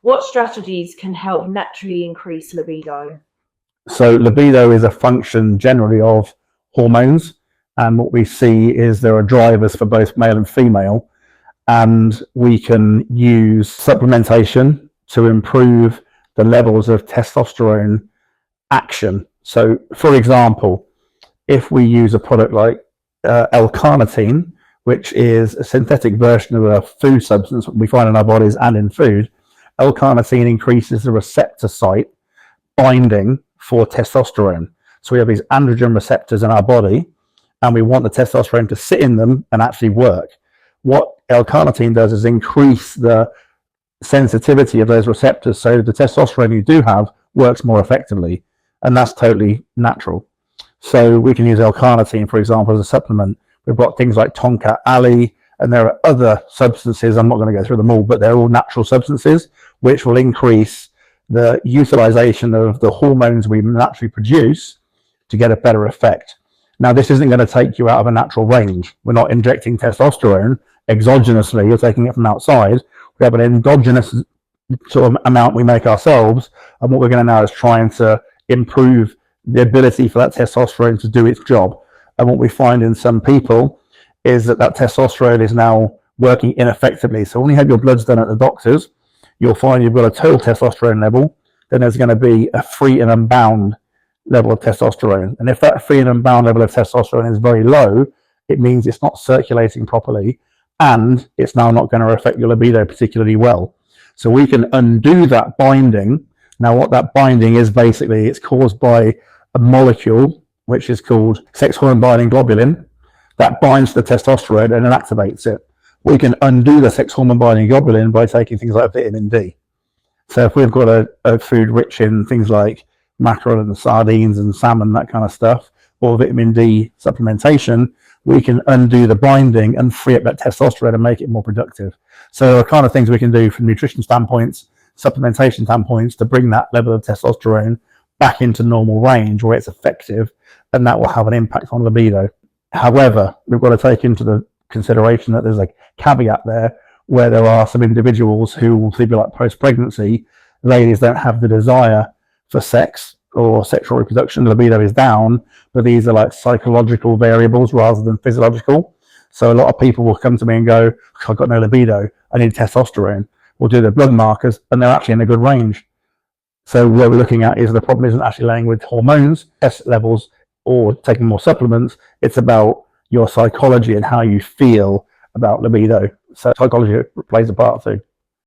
What strategies can help naturally increase libido? So libido is a function generally of hormones, and what we see is there are drivers for both male and female, and we can use supplementation to improve the levels of testosterone action. So for example, if we use a product like L-carnitine, which is a synthetic version of a food substance we find in our bodies and in food, L-carnitine increases the receptor site binding for testosterone. So we have these androgen receptors in our body, and we want the testosterone to sit in them and actually work. What L-carnitine does is increase the sensitivity of those receptors, so the testosterone you do have works more effectively, and that's totally natural. So we can use L-carnitine, for example, as a supplement. We've got things like Tonka Ali, and there are other substances, I'm not going to go through them all, but they're all natural substances which will increase the utilization of the hormones we naturally produce to get a better effect. Now, this isn't going to take you out of a natural range. We're not injecting testosterone exogenously, you're taking it from outside. We have an endogenous sort of amount we make ourselves, and what we're going to now is trying to improve the ability for that testosterone to do its job. And what we find in some people is that testosterone is now working ineffectively. So when you have your bloods done at the doctor's, you'll find you've got a total testosterone level, then there's going to be a free and unbound level of testosterone. And if that free and unbound level of testosterone is very low, it means it's not circulating properly, and it's now not going to affect your libido particularly well. So we can undo that binding. Now what that binding is, basically, it's caused by a molecule which is called sex hormone binding globulin that binds to the testosterone and inactivates it. We can undo the sex hormone binding globulin by taking things like vitamin D. So if we've got a food rich in things like mackerel and sardines and salmon, that kind of stuff, or vitamin D supplementation, we can undo the binding and free up that testosterone and make it more productive. So there are kind of things we can do from nutrition standpoints, supplementation standpoints, to bring that level of testosterone back into normal range where it's effective, and that will have an impact on libido. However, we've got to take into the consideration that there's a caveat there, where there are some individuals who will be like post-pregnancy, ladies don't have the desire for sex or sexual reproduction, libido is down, but these are like psychological variables rather than physiological. So a lot of people will come to me and go, I've got no libido, I need testosterone. We'll do their blood markers, and they're actually in a good range. So what we're looking at is the problem isn't actually laying with hormones, test levels, or taking more supplements. It's about your psychology and how you feel about libido. So psychology plays a part too.